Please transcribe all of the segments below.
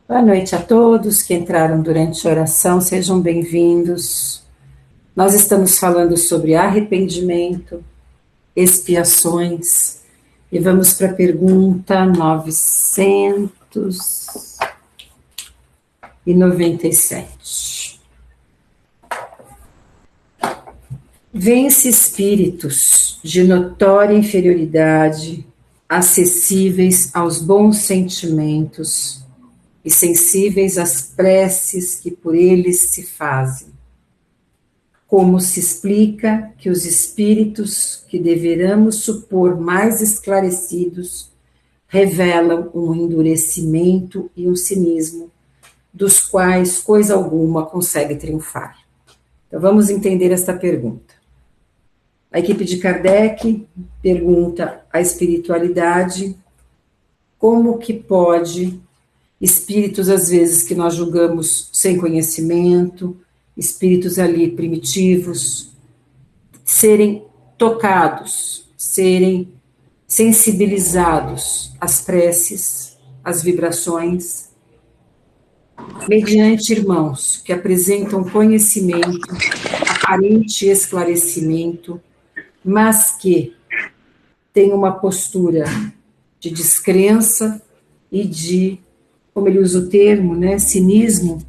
Boa noite a todos que entraram durante a oração, sejam bem-vindos. Nós estamos falando sobre arrependimento, expiações, e vamos para a pergunta 997. Vence espíritos de notória inferioridade, acessíveis aos bons sentimentos e sensíveis às preces que por eles se fazem. Como se explica que os espíritos que deveramos supor mais esclarecidos revelam um endurecimento e um cinismo, dos quais coisa alguma consegue triunfar? Então vamos entender esta pergunta. A equipe de Kardec pergunta à espiritualidade como que pode espíritos, às vezes, que nós julgamos sem conhecimento, espíritos ali primitivos, serem tocados, serem sensibilizados às preces, às vibrações, mediante irmãos que apresentam conhecimento, aparente esclarecimento, mas que têm uma postura de descrença e de, como ele usa o termo, né, cinismo,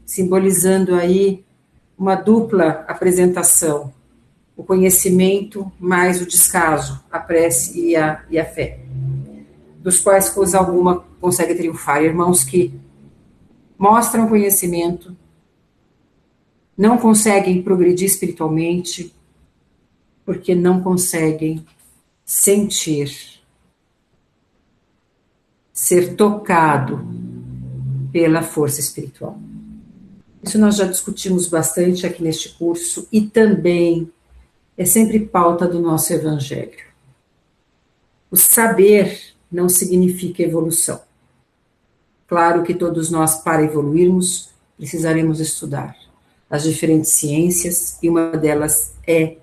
simbolizando aí uma dupla apresentação, o conhecimento mais o descaso, a prece e a fé, dos quais coisa alguma consegue triunfar. Irmãos que mostram conhecimento, não conseguem progredir espiritualmente, porque não conseguem sentir, ser tocado pela força espiritual. Isso nós já discutimos bastante aqui neste curso e também é sempre pauta do nosso evangelho. O saber não significa evolução. Claro que todos nós, para evoluirmos, precisaremos estudar as diferentes ciências, e uma delas é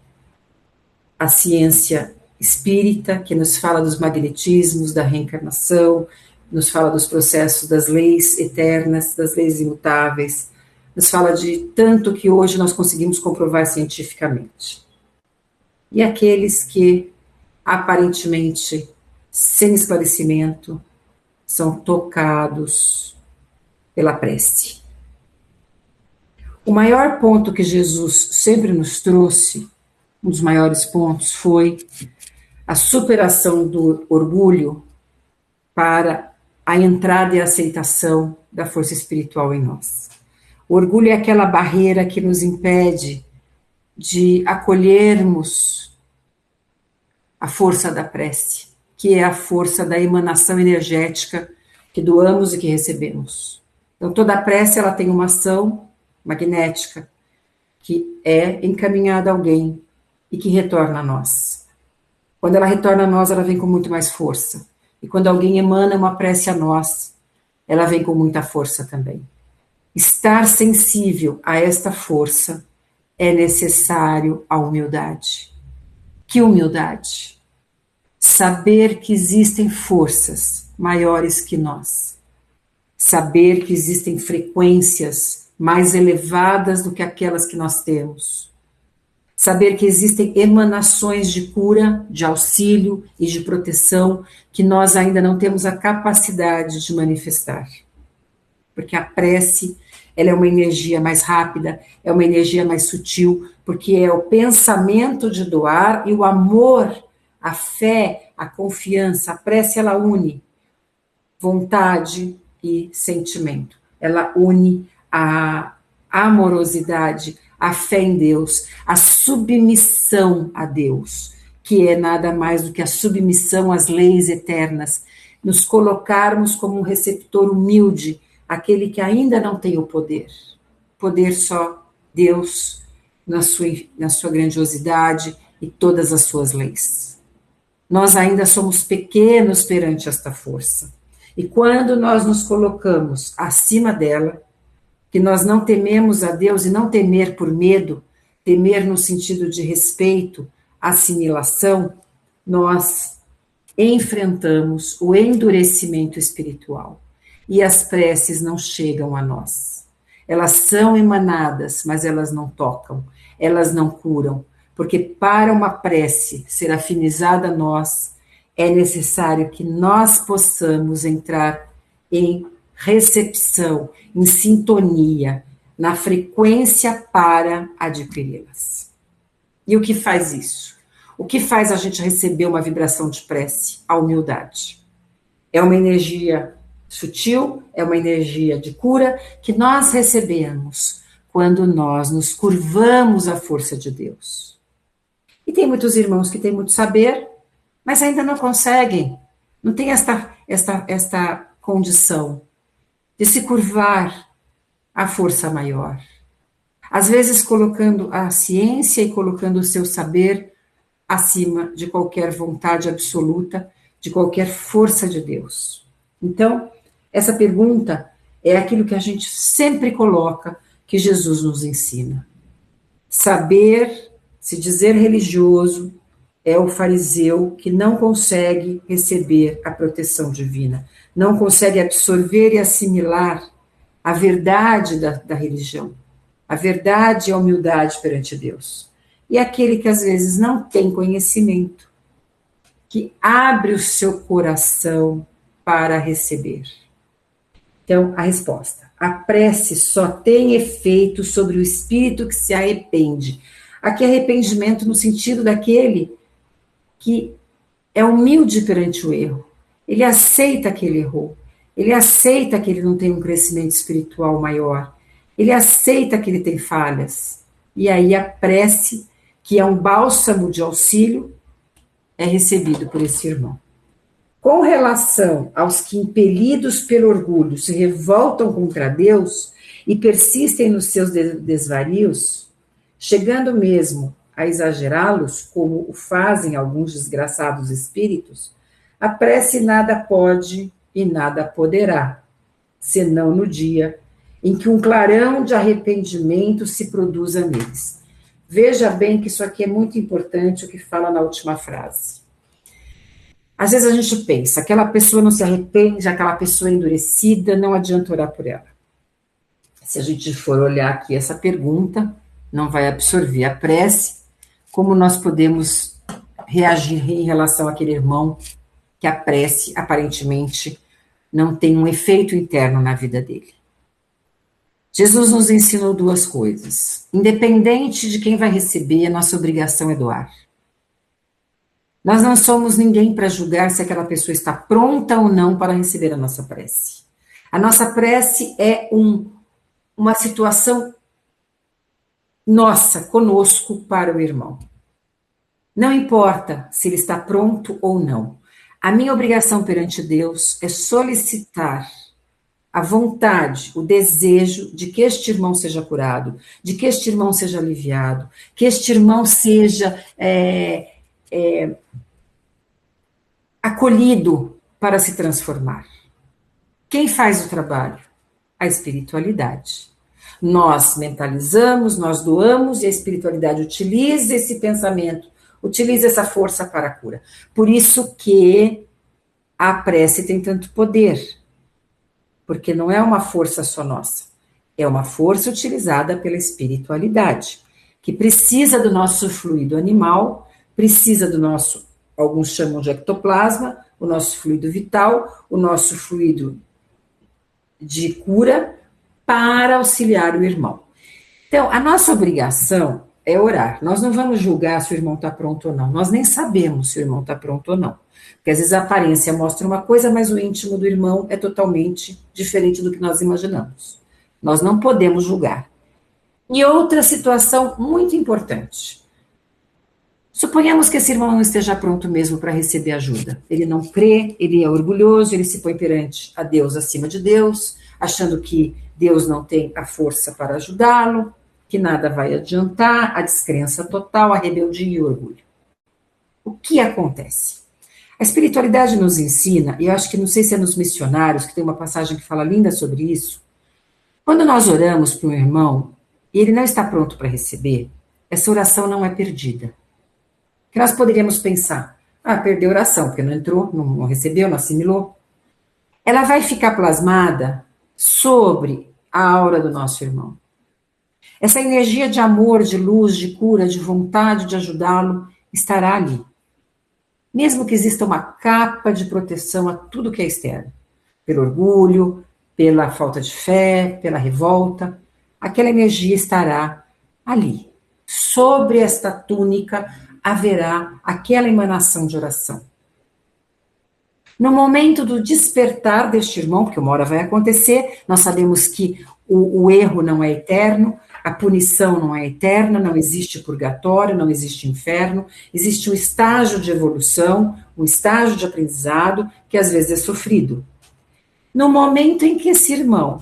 a ciência espírita, que nos fala dos magnetismos, da reencarnação, nos fala dos processos das leis eternas, das leis imutáveis, nos fala de tanto que hoje nós conseguimos comprovar cientificamente. E aqueles que, aparentemente, sem esclarecimento, são tocados pela prece. O maior ponto que Jesus sempre nos trouxe, um dos maiores pontos, foi a superação do orgulho para a entrada e a aceitação da força espiritual em nós. O orgulho é aquela barreira que nos impede de acolhermos a força da prece, que é a força da emanação energética que doamos e que recebemos. Então, toda a prece ela tem uma ação magnética que é encaminhada a alguém e que retorna a nós. Quando ela retorna a nós, ela vem com muito mais força. E quando alguém emana uma prece a nós, ela vem com muita força também. Estar sensível a esta força é necessário a humildade. Que humildade? Saber que existem forças maiores que nós. Saber que existem frequências mais elevadas do que aquelas que nós temos. Saber que existem emanações de cura, de auxílio e de proteção que nós ainda não temos a capacidade de manifestar. Porque a prece, ela é uma energia mais rápida, é uma energia mais sutil, porque é o pensamento de doar e o amor, a fé, a confiança. A prece, ela une vontade e sentimento. Ela une a amorosidade, a fé em Deus, a submissão a Deus, que é nada mais do que a submissão às leis eternas, nos colocarmos como um receptor humilde, aquele que ainda não tem o poder. Poder só Deus, na sua grandiosidade e todas as suas leis. Nós ainda somos pequenos perante esta força. E quando nós nos colocamos acima dela, que nós não tememos a Deus, e não temer por medo, temer no sentido de respeito, assimilação, nós enfrentamos o endurecimento espiritual. e as preces não chegam a nós. Elas são emanadas, mas elas não tocam, elas não curam, porque para uma prece ser afinizada a nós, é necessário que nós possamos entrar em recepção, em sintonia, na frequência para adquiri-las. E o que faz isso? O que faz a gente receber uma vibração de prece? A humildade. É uma energia sutil, é uma energia de cura que nós recebemos quando nós nos curvamos à força de Deus. E tem muitos irmãos que têm muito saber, mas ainda não conseguem, não tem esta condição de se curvar à força maior. Às vezes colocando a ciência e colocando o seu saber acima de qualquer vontade absoluta, de qualquer força de Deus. Então, essa pergunta é aquilo que a gente sempre coloca, que Jesus nos ensina. Saber, se dizer religioso, é o fariseu que não consegue receber a proteção divina, não consegue absorver e assimilar a verdade da religião, a verdade e a humildade perante Deus. E aquele que às vezes não tem conhecimento, que abre o seu coração para receber. Então, a resposta: a prece só tem efeito sobre o espírito que se arrepende. Aqui, arrependimento no sentido daquele que é humilde perante o erro. Ele aceita que ele errou. Ele aceita que ele não tem um crescimento espiritual maior. Ele aceita que ele tem falhas. E aí a prece, que é um bálsamo de auxílio, é recebido por esse irmão. Com relação aos que, impelidos pelo orgulho, se revoltam contra Deus e persistem nos seus desvarios, chegando mesmo a exagerá-los, como o fazem alguns desgraçados espíritos, a prece nada pode e nada poderá, senão no dia em que um clarão de arrependimento se produza neles. Veja bem que isso aqui é muito importante, o que fala na última frase. Às vezes a gente pensa, aquela pessoa não se arrepende, aquela pessoa é endurecida, não adianta orar por ela. Se a gente for olhar aqui essa pergunta, não vai absorver a prece, como nós podemos reagir em relação àquele irmão que a prece, aparentemente, não tem um efeito interno na vida dele. Jesus nos ensinou duas coisas. Independente de quem vai receber, a nossa obrigação é doar. Nós não somos ninguém para julgar se aquela pessoa está pronta ou não para receber a nossa prece. A nossa prece é uma situação nossa, conosco, para o irmão. Não importa se ele está pronto ou não. A minha obrigação perante Deus é solicitar a vontade, o desejo de que este irmão seja curado, de que este irmão seja aliviado, que este irmão seja acolhido para se transformar. Quem faz o trabalho? A espiritualidade. Nós mentalizamos, nós doamos e a espiritualidade utiliza esse pensamento, utiliza essa força para a cura. Por isso que a prece tem tanto poder, porque não é uma força só nossa, é uma força utilizada pela espiritualidade, que precisa do nosso fluido animal, precisa do nosso, alguns chamam de ectoplasma, o nosso fluido vital, o nosso fluido de cura, para auxiliar o irmão. Então, a nossa obrigação é orar. Nós não vamos julgar se o irmão está pronto ou não. Nós nem sabemos se o irmão está pronto ou não. Porque às vezes a aparência mostra uma coisa, mas o íntimo do irmão é totalmente diferente do que nós imaginamos. Nós não podemos julgar. E outra situação muito importante. Suponhamos que esse irmão não esteja pronto mesmo para receber ajuda. Ele não crê, ele é orgulhoso, ele se põe perante a Deus acima de Deus, achando que Deus não tem a força para ajudá-lo, que nada vai adiantar, a descrença total, a rebeldia e o orgulho. O que acontece? A espiritualidade nos ensina, e eu acho que não sei se é nos missionários, que tem uma passagem que fala linda sobre isso, quando nós oramos para um irmão e ele não está pronto para receber, essa oração não é perdida. Que nós poderíamos pensar, perdeu a oração, porque não entrou, não recebeu, não assimilou. ela vai ficar plasmada sobre a aura do nosso irmão. Essa energia de amor, de luz, de cura, de vontade de ajudá-lo estará ali. Mesmo que exista uma capa de proteção a tudo que é externo, pelo orgulho, pela falta de fé, pela revolta, aquela energia estará ali. Sobre esta túnica haverá aquela emanação de oração. No momento do despertar deste irmão, porque uma hora vai acontecer, nós sabemos que o erro não é eterno, a punição não é eterna, não existe purgatório, não existe inferno, existe um estágio de evolução, um estágio de aprendizado, que às vezes é sofrido. No momento em que esse irmão,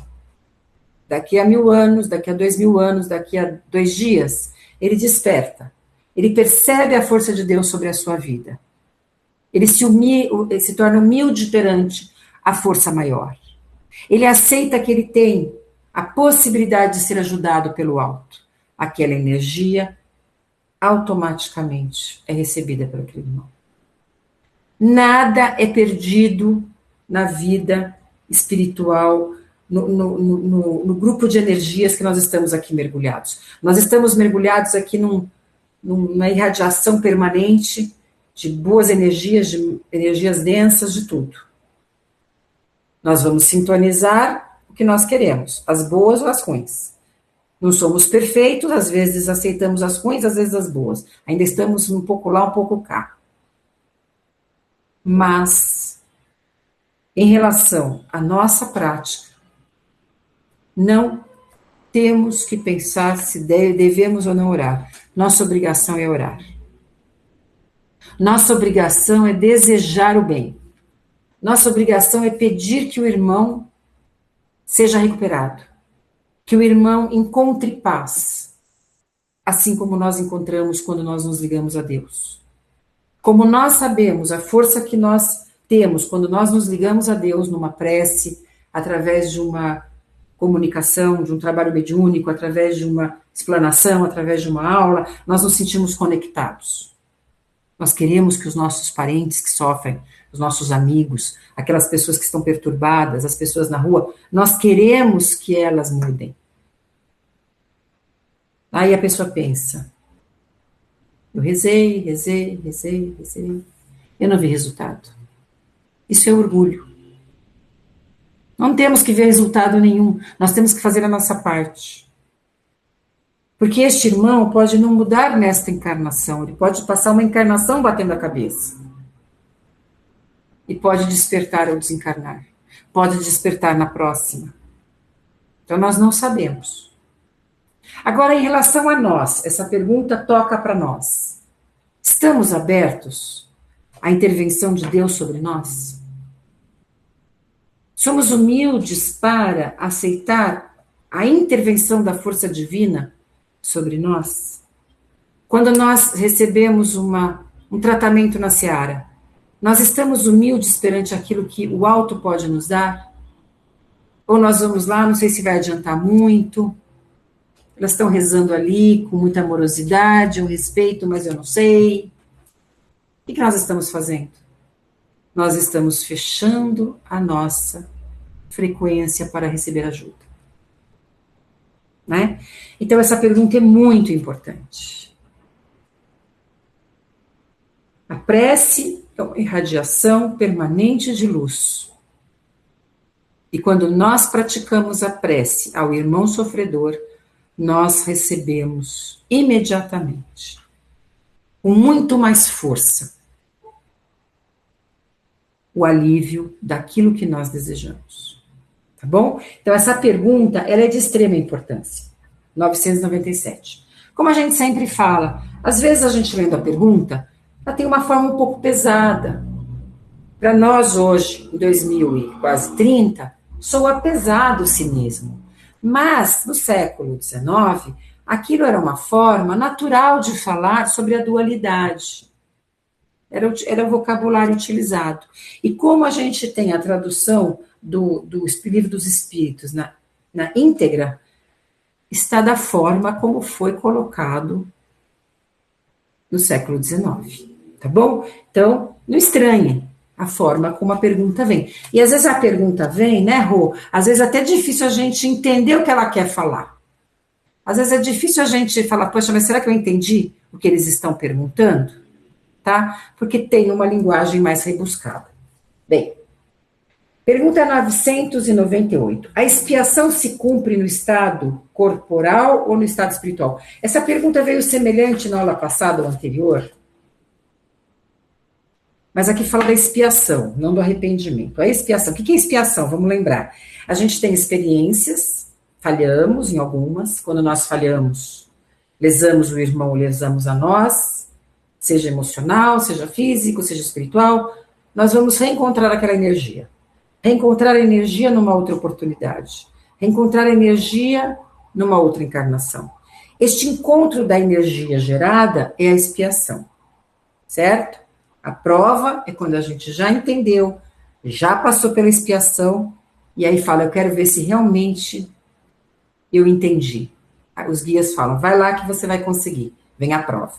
daqui a 1000 anos, daqui a 2000 anos, daqui a 2 dias, ele desperta, ele percebe a força de Deus sobre a sua vida. Ele se torna humilde perante a força maior. Ele aceita que ele tem a possibilidade de ser ajudado pelo alto. Aquela energia automaticamente é recebida pelo aquele irmão. Nada é perdido na vida espiritual, no grupo de energias que nós estamos aqui mergulhados. Nós estamos mergulhados aqui numa irradiação permanente de boas energias, de energias densas, de tudo. Nós vamos sintonizar o que nós queremos, as boas ou as ruins. Não somos perfeitos, às vezes aceitamos as ruins, às vezes as boas. Ainda estamos um pouco lá, um pouco cá. Mas, em relação à nossa prática, não temos que pensar se devemos ou não orar. Nossa obrigação é orar. Nossa obrigação é desejar o bem. Nossa obrigação é pedir que o irmão seja recuperado. Que o irmão encontre paz. Assim como nós encontramos quando nós nos ligamos a Deus. Como nós sabemos a força que nós temos quando nós nos ligamos a Deus numa prece, através de uma comunicação, de um trabalho mediúnico, através de uma explanação, através de uma aula, nós nos sentimos conectados. Nós queremos que os nossos parentes que sofrem, os nossos amigos, aquelas pessoas que estão perturbadas, as pessoas na rua, nós queremos que elas mudem. Aí a pessoa pensa, eu rezei, eu não vi resultado. Isso é orgulho. Não temos que ver resultado nenhum, nós temos que fazer a nossa parte. Porque este irmão pode não mudar nesta encarnação, ele pode passar uma encarnação batendo a cabeça. E pode despertar ou desencarnar. Pode despertar na próxima. Então nós não sabemos. Agora, em relação a nós, essa pergunta toca para nós. Estamos abertos à intervenção de Deus sobre nós? Somos humildes para aceitar a intervenção da força divina sobre nós? Quando nós recebemos um tratamento na seara, nós estamos humildes perante aquilo que o alto pode nos dar? Ou nós vamos lá, não sei se vai adiantar muito, elas estão rezando ali com muita amorosidade, um respeito, mas eu não sei. O que nós estamos fazendo? Nós estamos fechando a nossa frequência para receber ajuda. Né? Então, essa pergunta é muito importante. A prece é uma irradiação permanente de luz. E quando nós praticamos a prece ao irmão sofredor, nós recebemos imediatamente, com muito mais força, o alívio daquilo que nós desejamos. Tá bom? Então, essa pergunta, ela é de extrema importância. 997. Como a gente sempre fala, às vezes a gente lendo a pergunta, ela tem uma forma um pouco pesada. Para nós hoje, em 2030, soa pesado o cinismo. Mas, no século XIX, aquilo era uma forma natural de falar sobre a dualidade. Era o vocabulário utilizado. E como a gente tem a tradução do Livro dos Espíritos na íntegra, está da forma como foi colocado no século XIX. Tá bom? Então, não estranhe. a forma como a pergunta vem. E às vezes a pergunta vem, né, Rô? Às vezes até é difícil a gente entender o que ela quer falar. Às vezes é difícil a gente falar, poxa, mas será que eu entendi o que eles estão perguntando? Tá? Porque tem uma linguagem mais rebuscada. Bem, pergunta 998. A expiação se cumpre no estado corporal ou no estado espiritual? Essa pergunta veio semelhante na aula passada ou anterior, mas aqui fala da expiação, não do arrependimento. A expiação, o que é expiação? Vamos lembrar. A gente tem experiências, falhamos em algumas, quando nós falhamos, lesamos o irmão, lesamos a nós, seja emocional, seja físico, seja espiritual, nós vamos reencontrar aquela energia. Reencontrar a energia numa outra oportunidade. Reencontrar a energia numa outra encarnação. Este encontro da energia gerada é a expiação, certo? A prova é quando a gente já entendeu, já passou pela expiação, e aí fala, eu quero ver se realmente eu entendi. Os guias falam, vai lá que você vai conseguir, vem a prova.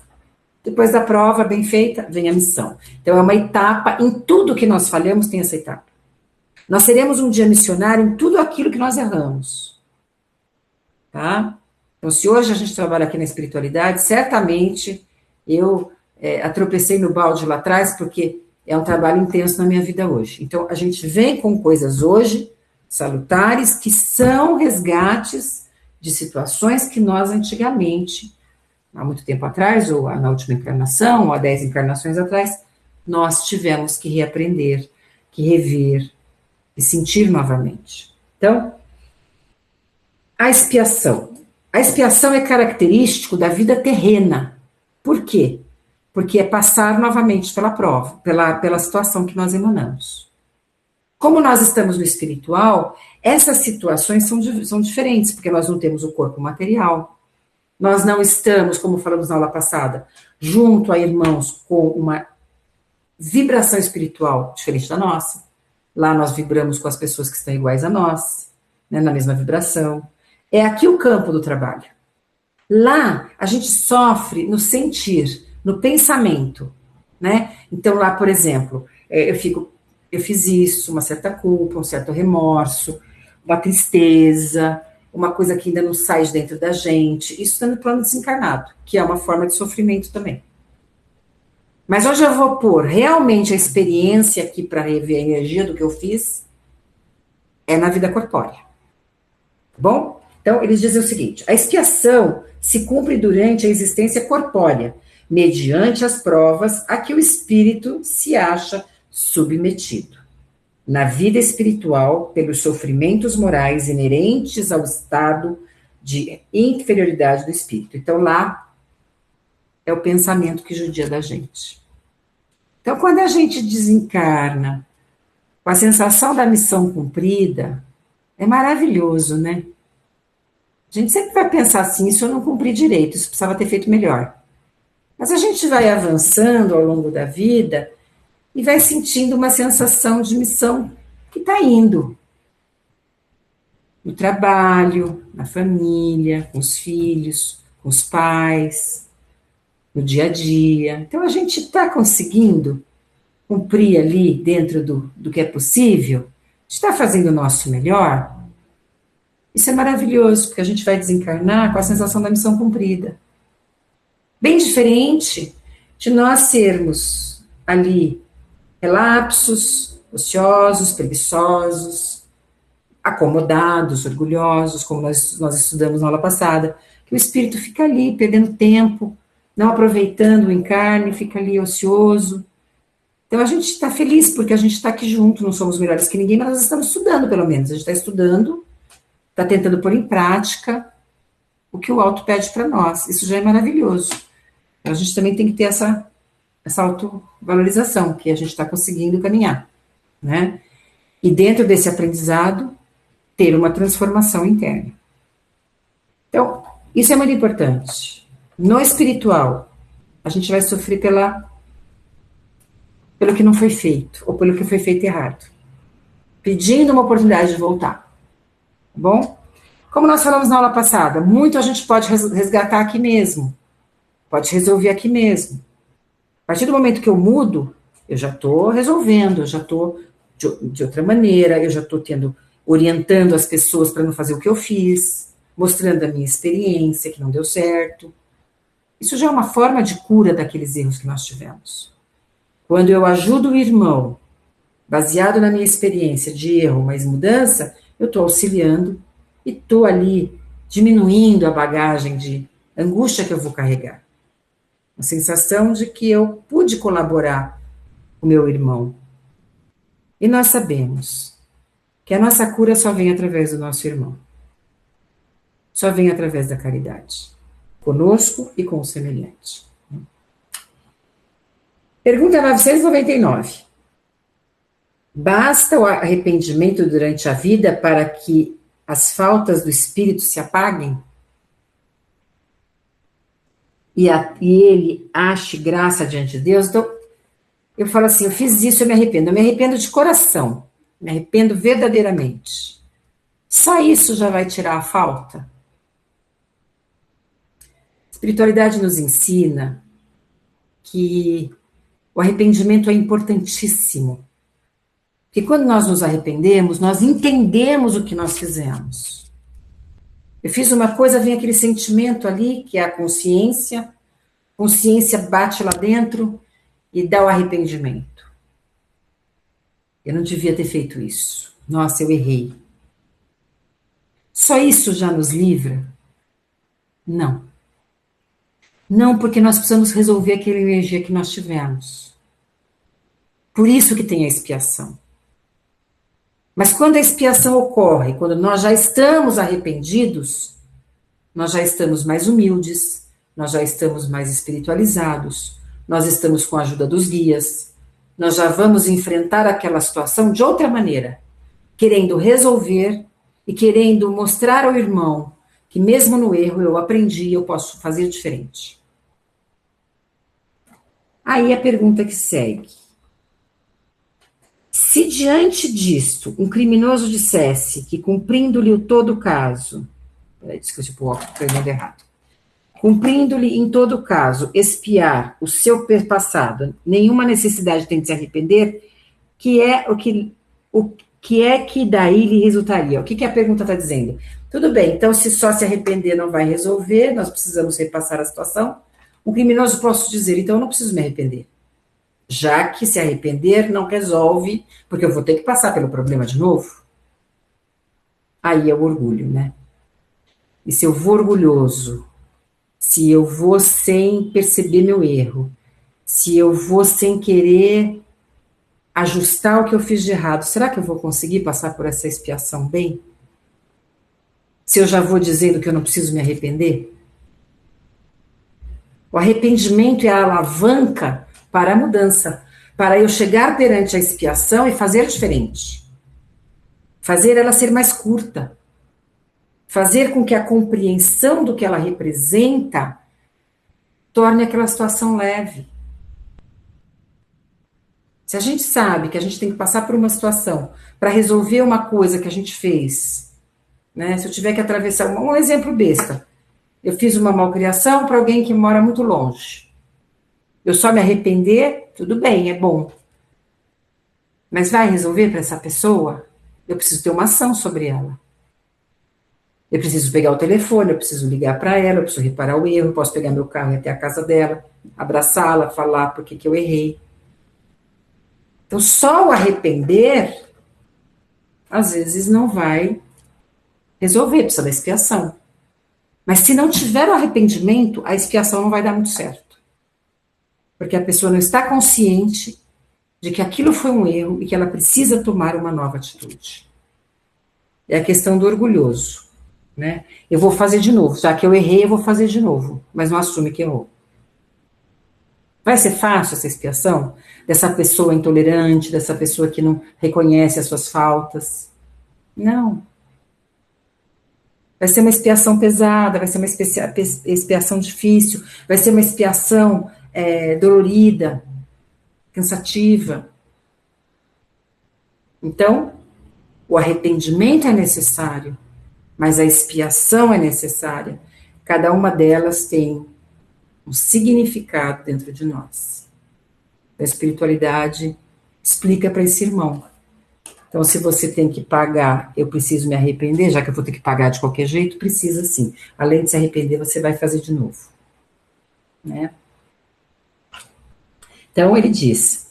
Depois da prova bem feita, vem a missão. Então é uma etapa, em tudo que nós falhamos tem essa etapa. Nós seremos um dia missionário em tudo aquilo que nós erramos. Tá? Então se hoje a gente trabalha aqui na espiritualidade, certamente eu atropecei no balde lá atrás, porque é um trabalho intenso na minha vida hoje. Então, a gente vem com coisas hoje, salutares, que são resgates de situações que nós antigamente, há muito tempo atrás, ou na última encarnação, ou há 10 encarnações atrás, nós tivemos que reaprender, que rever, e sentir novamente. Então, a expiação. A expiação é característico da vida terrena. Por quê? Porque é passar novamente pela prova, pela situação que nós emanamos. Como nós estamos no espiritual, essas situações são diferentes, porque nós não temos o corpo material, nós não estamos, como falamos na aula passada, junto a irmãos com uma vibração espiritual diferente da nossa. Lá nós vibramos com as pessoas que estão iguais a nós, né, na mesma vibração. É aqui o campo do trabalho. Lá a gente sofre no sentir, no pensamento, né? Então lá, por exemplo, eu fiz isso, uma certa culpa, um certo remorso, uma tristeza, uma coisa que ainda não sai de dentro da gente, isso está no plano desencarnado, que é uma forma de sofrimento também. Mas hoje eu vou pôr realmente a experiência aqui para rever a energia do que eu fiz, é na vida corpórea. Tá bom? Então, eles dizem o seguinte, a expiação se cumpre durante a existência corpórea, mediante as provas a que o espírito se acha submetido. Na vida espiritual, pelos sofrimentos morais inerentes ao estado de inferioridade do espírito. Então, lá é o pensamento que judia da gente. Então, quando a gente desencarna com a sensação da missão cumprida, é maravilhoso, né? A gente sempre vai pensar assim, isso eu não cumpri direito, isso precisava ter feito melhor. Mas a gente vai avançando ao longo da vida e vai sentindo uma sensação de missão que está indo. No trabalho, na família, com os filhos, com os pais, no dia a dia. Então a gente está conseguindo cumprir ali dentro do que é possível, está fazendo o nosso melhor. Isso é maravilhoso, porque a gente vai desencarnar com a sensação da missão cumprida. Bem diferente de nós sermos ali relapsos, ociosos, preguiçosos, acomodados, orgulhosos, como nós estudamos na aula passada, que o espírito fica ali perdendo tempo, não aproveitando o encarne, fica ali ocioso. Então a gente está feliz porque a gente está aqui junto, não somos melhores que ninguém, mas nós estamos estudando pelo menos, a gente está estudando, está tentando pôr em prática o que o alto pede para nós, isso já é maravilhoso. A gente também tem que ter essa autovalorização, que a gente está conseguindo caminhar, né? E dentro desse aprendizado, ter uma transformação interna. Então, isso é muito importante. No espiritual, a gente vai sofrer pelo que não foi feito, ou pelo que foi feito errado, pedindo uma oportunidade de voltar, tá bom? Como nós falamos na aula passada, muito a gente pode resgatar aqui mesmo, pode resolver aqui mesmo. A partir do momento que eu mudo, eu já estou resolvendo, eu já estou de outra maneira, eu já estou orientando as pessoas para não fazer o que eu fiz, mostrando a minha experiência, que não deu certo. Isso já é uma forma de cura daqueles erros que nós tivemos. Quando eu ajudo o irmão, baseado na minha experiência de erro, mas mudança, eu estou auxiliando e estou ali diminuindo a bagagem de angústia que eu vou carregar. A sensação de que eu pude colaborar com o meu irmão. E nós sabemos que a nossa cura só vem através do nosso irmão. Só vem através da caridade. Conosco e com o semelhante. Pergunta 999. Basta o arrependimento durante a vida para que as faltas do espírito se apaguem? E ele ache graça diante de Deus? Então, eu falo assim, eu fiz isso, eu me arrependo de coração, me arrependo verdadeiramente. Só isso já vai tirar a falta? A espiritualidade nos ensina que o arrependimento é importantíssimo. Porque quando nós nos arrependemos, nós entendemos o que nós fizemos. Eu fiz uma coisa, vem aquele sentimento ali, que é a consciência bate lá dentro e dá o arrependimento. Eu não devia ter feito isso. Nossa, eu errei. Só isso já nos livra? Não. Não, porque nós precisamos resolver aquela energia que nós tivemos. Por isso que tem a expiação. Mas quando a expiação ocorre, quando nós já estamos arrependidos, nós já estamos mais humildes, nós já estamos mais espiritualizados, nós estamos com a ajuda dos guias, nós já vamos enfrentar aquela situação de outra maneira, querendo resolver e querendo mostrar ao irmão que mesmo no erro eu aprendi, eu posso fazer diferente. Aí a pergunta que segue. Se diante disto um criminoso dissesse que cumprindo-lhe o todo o caso, desculpe, estou errado. Cumprindo-lhe em todo caso expiar o seu passado, nenhuma necessidade tem de se arrepender, o que é que daí lhe resultaria? O que a pergunta está dizendo? Tudo bem, então se só se arrepender não vai resolver, nós precisamos repassar a situação. Um criminoso posso dizer, então eu não preciso me arrepender. Já que se arrepender não resolve, porque eu vou ter que passar pelo problema de novo. Aí é o orgulho, né? E se eu vou orgulhoso, se eu vou sem perceber meu erro, se eu vou sem querer ajustar o que eu fiz de errado, será que eu vou conseguir passar por essa expiação bem? Se eu já vou dizendo que eu não preciso me arrepender? O arrependimento é a alavanca para a mudança, para eu chegar perante a expiação e fazer diferente. Fazer ela ser mais curta. Fazer com que a compreensão do que ela representa torne aquela situação leve. Se a gente sabe que a gente tem que passar por uma situação para resolver uma coisa que a gente fez, né? Se eu tiver que atravessar, um exemplo besta, eu fiz uma malcriação para alguém que mora muito longe. Eu só me arrepender, tudo bem, é bom. Mas vai resolver para essa pessoa? Eu preciso ter uma ação sobre ela. Eu preciso pegar o telefone, eu preciso ligar para ela, eu preciso reparar o erro, eu posso pegar meu carro e ir até a casa dela, abraçá-la, falar por que eu errei. Então, só o arrepender, às vezes, não vai resolver, precisa da expiação. Mas se não tiver o arrependimento, a expiação não vai dar muito certo. Porque a pessoa não está consciente de que aquilo foi um erro e que ela precisa tomar uma nova atitude. É a questão do orgulhoso, né? Eu vou fazer de novo, já que eu errei, eu vou fazer de novo, mas não assume que errou. Vai ser fácil essa expiação? Dessa pessoa intolerante, dessa pessoa que não reconhece as suas faltas? Não. Vai ser uma expiação pesada, vai ser uma expiação difícil, vai ser uma expiação dolorida, cansativa. Então, o arrependimento é necessário, mas a expiação é necessária. Cada uma delas tem um significado dentro de nós. A espiritualidade explica para esse irmão. Então, se você tem que pagar, eu preciso me arrepender, já que eu vou ter que pagar de qualquer jeito, precisa sim. Além de se arrepender, você vai fazer de novo. Né? Então, ele diz,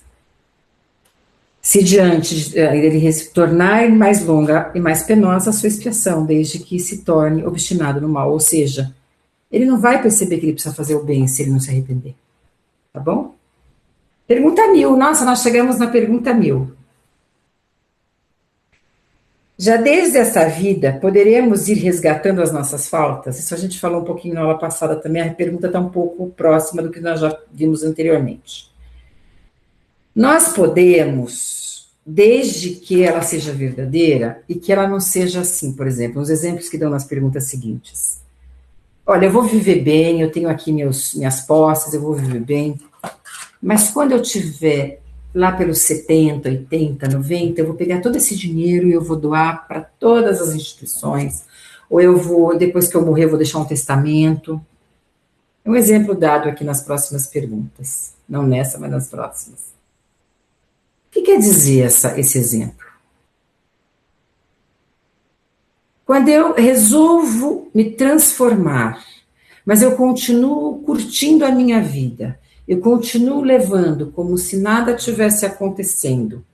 se diante ele tornar mais longa e mais penosa a sua expiação, desde que se torne obstinado no mal, ou seja, ele não vai perceber que ele precisa fazer o bem se ele não se arrepender. Tá bom? Pergunta 1000. Nossa, nós chegamos na pergunta 1000. Já desde essa vida, poderemos ir resgatando as nossas faltas? Isso a gente falou um pouquinho na aula passada também, a pergunta está um pouco próxima do que nós já vimos anteriormente. Nós podemos, desde que ela seja verdadeira e que ela não seja assim, por exemplo, os exemplos que dão nas perguntas seguintes. Olha, eu vou viver bem, eu tenho aqui minhas posses, eu vou viver bem, mas quando eu tiver lá pelos 70, 80, 90, eu vou pegar todo esse dinheiro e eu vou doar para todas as instituições, ou eu vou, depois que eu morrer, eu vou deixar um testamento. É um exemplo dado aqui nas próximas perguntas. Não nessa, mas nas próximas. O que quer dizer esse exemplo? Quando eu resolvo me transformar, mas eu continuo curtindo a minha vida, eu continuo levando como se nada tivesse acontecendo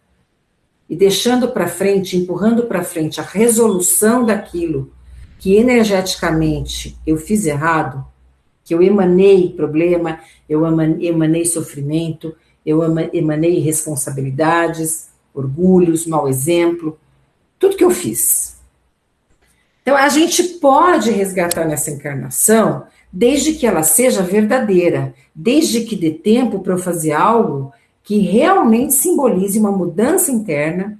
e deixando para frente, empurrando para frente a resolução daquilo que energeticamente eu fiz errado, que eu emanei problema, eu emanei sofrimento, eu emanei responsabilidades, orgulhos, mau exemplo, tudo que eu fiz. Então, a gente pode resgatar nessa encarnação desde que ela seja verdadeira, desde que dê tempo para eu fazer algo que realmente simbolize uma mudança interna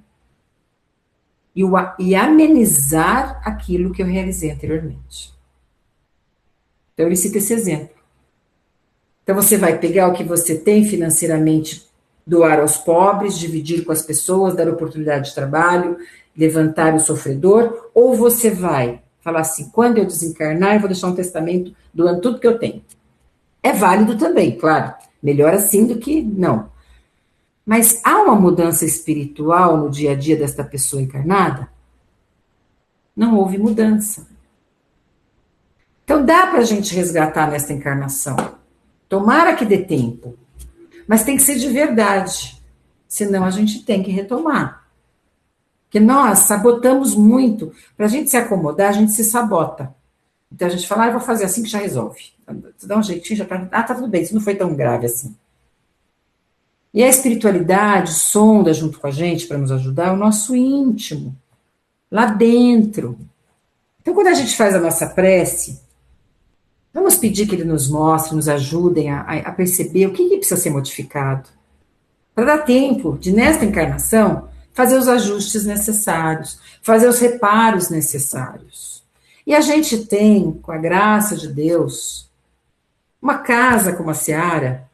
e amenizar aquilo que eu realizei anteriormente. Então, ele cita esse exemplo. Então, você vai pegar o que você tem financeiramente, doar aos pobres, dividir com as pessoas, dar oportunidade de trabalho, levantar o sofredor, ou você vai falar assim, quando eu desencarnar, eu vou deixar um testamento doando tudo que eu tenho. É válido também, claro. Melhor assim do que não. Mas há uma mudança espiritual no dia a dia desta pessoa encarnada? Não houve mudança. Então dá para a gente resgatar nesta encarnação. Tomara que dê tempo. Mas tem que ser de verdade. Senão a gente tem que retomar. Porque nós sabotamos muito. Para a gente se acomodar, a gente se sabota. Então a gente fala, eu vou fazer assim que já resolve. Você dá um jeitinho, já tá. Ah, tá tudo bem, isso não foi tão grave assim. E a espiritualidade sonda junto com a gente para nos ajudar o nosso íntimo, lá dentro. Então quando a gente faz a nossa prece, vamos pedir que ele nos mostre, nos ajudem a perceber o que precisa ser modificado. Para dar tempo de, nesta encarnação, fazer os ajustes necessários, fazer os reparos necessários. E a gente tem, com a graça de Deus, uma casa como a Seara,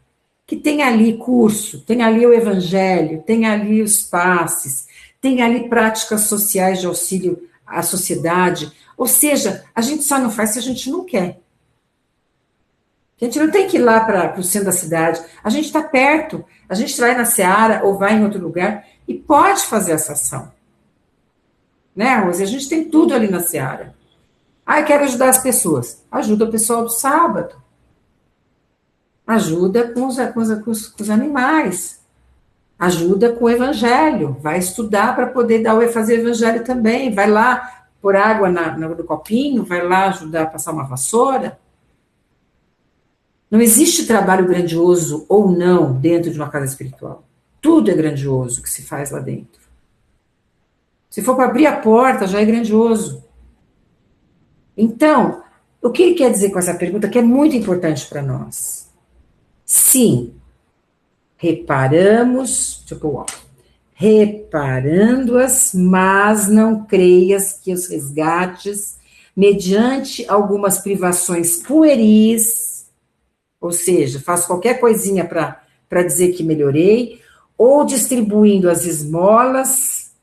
que tem ali curso, tem ali o evangelho, tem ali os passes, tem ali práticas sociais de auxílio à sociedade. Ou seja, a gente só não faz se a gente não quer. A gente não tem que ir lá para o centro da cidade. A gente está perto. A gente vai na Seara ou vai em outro lugar e pode fazer essa ação. Né, Rose? A gente tem tudo ali na Seara. Ah, eu quero ajudar as pessoas. Ajuda o pessoal do sábado. Ajuda com os animais. Ajuda com o evangelho. Vai estudar para poder fazer o evangelho também. Vai lá pôr água no copinho, vai lá ajudar a passar uma vassoura. Não existe trabalho grandioso ou não dentro de uma casa espiritual. Tudo é grandioso que se faz lá dentro. Se for para abrir a porta, já é grandioso. Então, o que ele quer dizer com essa pergunta, que é muito importante para nós? Sim, reparando-as, mas não creias que os resgates, mediante algumas privações pueris, ou seja, faço qualquer coisinha para dizer que melhorei, ou distribuindo as esmolas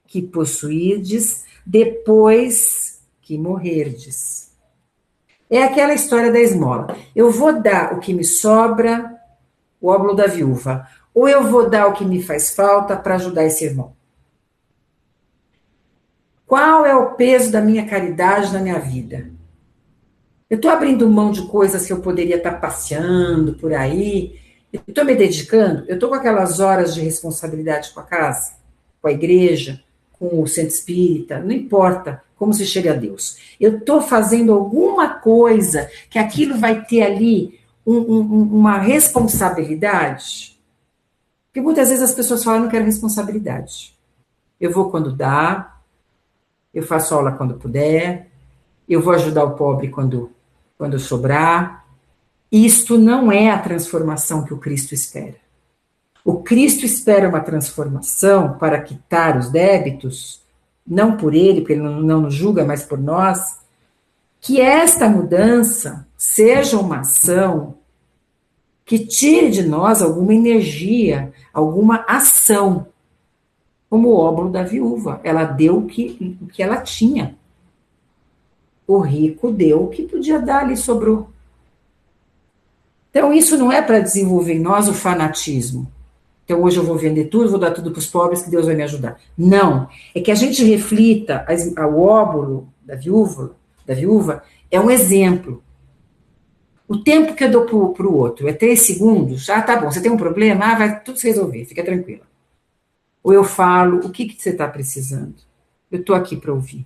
que possuídes depois que morrerdes. É aquela história da esmola. Eu vou dar o que me sobra, o óbolo da viúva, Ou eu vou dar o que me faz falta para ajudar esse irmão? Qual é o peso da minha caridade na minha vida? Eu estou abrindo mão de coisas que eu poderia estar passeando por aí. Eu estou me dedicando. Eu estou com aquelas horas de responsabilidade com a casa, com a igreja, com o centro espírita. Não importa como se chega a Deus. Eu estou fazendo alguma coisa que aquilo vai ter ali uma responsabilidade. Porque muitas vezes as pessoas falam, eu não quero responsabilidade. Eu vou quando dá, eu faço aula quando puder, eu vou ajudar o pobre quando sobrar. Isto não é a transformação que o Cristo espera. O Cristo espera uma transformação para quitar os débitos, não por ele, porque ele não nos julga, mas por nós, que esta mudança seja uma ação que tire de nós alguma energia, alguma ação, como o óbolo da viúva. Ela deu o que ela tinha. O rico deu o que podia dar, lhe sobrou. Então, isso não é para desenvolver em nós o fanatismo. Então, hoje eu vou vender tudo, vou dar tudo para os pobres, que Deus vai me ajudar. Não. É que a gente reflita o óbolo da viúva é um exemplo. O tempo que eu dou para o outro é 3 segundos. Ah, tá bom, você tem um problema? Ah, vai tudo se resolver, fica tranquila. Ou eu falo, o que você está precisando? Eu estou aqui para ouvir.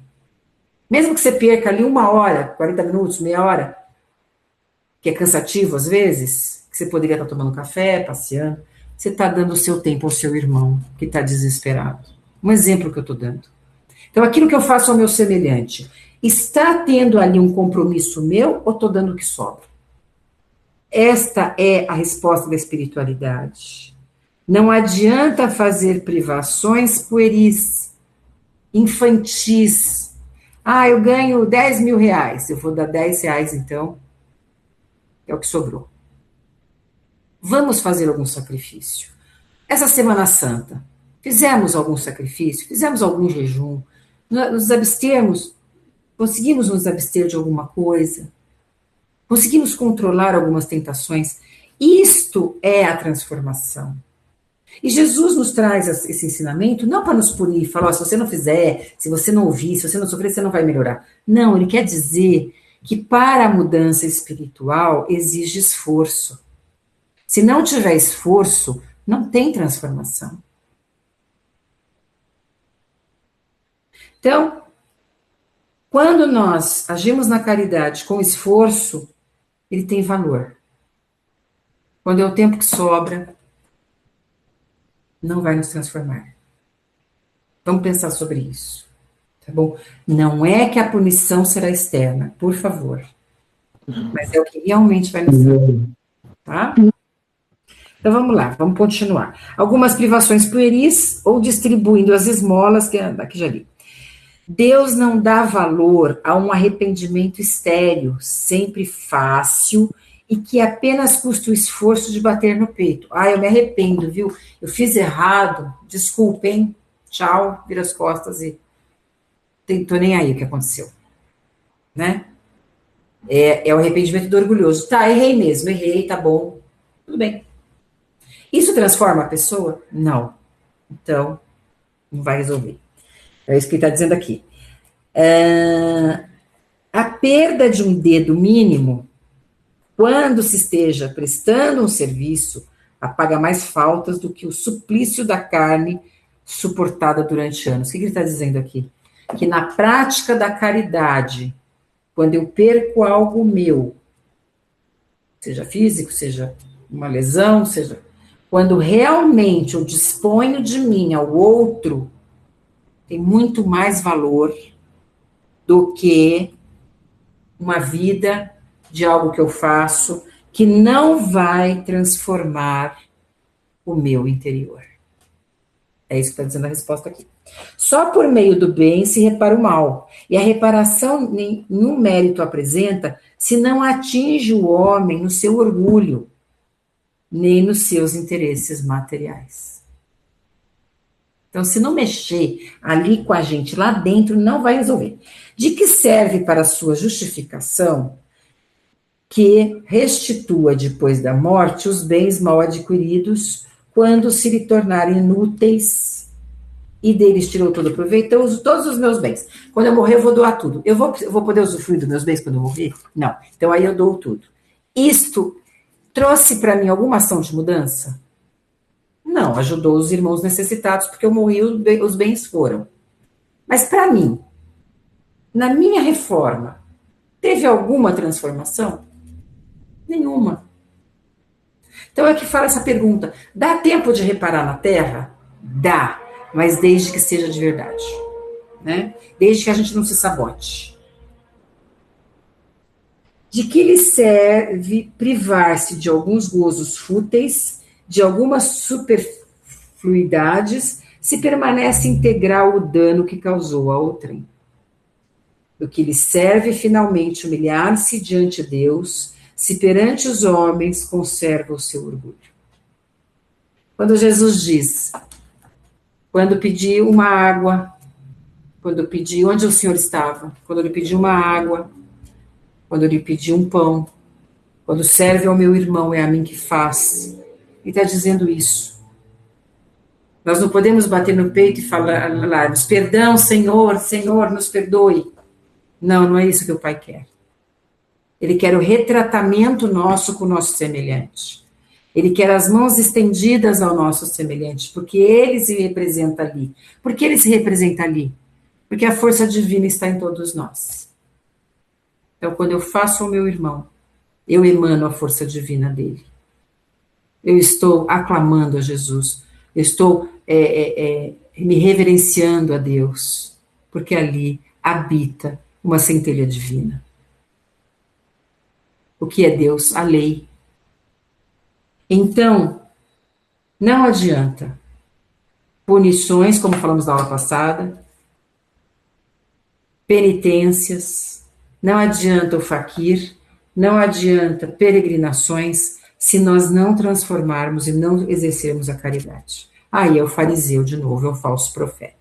Mesmo que você perca ali 1 hora, 40 minutos, meia hora, que é cansativo às vezes, que você poderia estar tomando café, passeando, você está dando o seu tempo ao seu irmão, que está desesperado. Um exemplo que eu estou dando. Então, aquilo que eu faço ao meu semelhante, está tendo ali um compromisso meu ou estou dando o que sobra? Esta é a resposta da espiritualidade. Não adianta fazer privações pueris, infantis. Ah, eu ganho 10 mil reais, eu vou dar 10 reais então, é o que sobrou. Vamos fazer algum sacrifício. Essa Semana Santa, fizemos algum sacrifício? Fizemos algum jejum? Nos abstermos? Conseguimos nos abster de alguma coisa? Conseguimos controlar algumas tentações? Isto é a transformação. E Jesus nos traz esse ensinamento não para nos punir, falar, se você não fizer, se você não ouvir, se você não sofrer, você não vai melhorar. Não, ele quer dizer que para a mudança espiritual exige esforço. Se não tiver esforço, não tem transformação. Então, quando nós agimos na caridade com esforço, ele tem valor. Quando é o tempo que sobra, não vai nos transformar. Vamos pensar sobre isso, tá bom? Não é que a punição será externa, por favor. Mas é o que realmente vai nos transformar, tá? Então vamos lá, vamos continuar. Algumas privações pueris ou distribuindo as esmolas, que já li. Deus não dá valor a um arrependimento estéril, sempre fácil e que apenas custa o esforço de bater no peito. Ah, eu me arrependo, viu? Eu fiz errado, desculpem, tchau, vira as costas e tô nem aí o que aconteceu, né? É o arrependimento do orgulhoso. Tá, errei mesmo, errei, tá bom, tudo bem. Isso transforma a pessoa? Não. Então, não vai resolver. É isso que ele está dizendo aqui. A perda de um dedo mínimo, quando se esteja prestando um serviço, apaga mais faltas do que o suplício da carne suportada durante anos. O que ele está dizendo aqui? Que na prática da caridade, quando eu perco algo meu, seja físico, seja uma lesão, seja... Quando realmente eu disponho de mim ao outro, tem muito mais valor do que uma vida de algo que eu faço que não vai transformar o meu interior. É isso que está dizendo a resposta aqui. Só por meio do bem se repara o mal. E a reparação nenhum mérito apresenta se não atinge o homem no seu orgulho, nem nos seus interesses materiais. Então, se não mexer ali com a gente lá dentro, não vai resolver. De que serve para a sua justificação que restitua depois da morte os bens mal adquiridos, quando se lhe tornarem inúteis, e deles tirou todo o proveito, eu uso todos os meus bens. Quando eu morrer, eu vou doar tudo. Eu vou poder usufruir dos meus bens quando eu morrer? Não. Então, aí eu dou tudo. Isto trouxe para mim alguma ação de mudança? Não, ajudou os irmãos necessitados, porque eu morri, os bens foram. Mas para mim, na minha reforma, teve alguma transformação? Nenhuma. Então é que fala essa pergunta: dá tempo de reparar na terra? Dá, mas desde que seja de verdade, né? Desde que a gente não se sabote. De que lhe serve privar-se de alguns gozos fúteis, de algumas superfluidades, se permanece integral o dano que causou a outrem? Do que lhe serve finalmente humilhar-se diante de Deus, se perante os homens conserva o seu orgulho. Quando Jesus diz, quando pedi uma água, quando pedi onde o Senhor estava, quando lhe pedi uma água, quando lhe pedi um pão, quando serve ao meu irmão, é a mim que faz. Ele está dizendo isso. Nós não podemos bater no peito e falar, perdão, Senhor, Senhor, nos perdoe. Não, não é isso que o Pai quer. Ele quer o retratamento nosso com o nosso semelhante. Ele quer as mãos estendidas ao nosso semelhante, porque ele se representa ali. Por que ele se representa ali? Porque a força divina está em todos nós. Então, quando eu faço ao meu irmão, eu emano a força divina dele. Eu estou aclamando a Jesus. Eu estou me reverenciando a Deus, porque ali habita uma centelha divina. O que é Deus? A lei. Então, não adianta punições, como falamos na aula passada, penitências, não adianta o faquir, não adianta peregrinações, se nós não transformarmos e não exercermos a caridade. Aí é o fariseu de novo, é o falso profeta.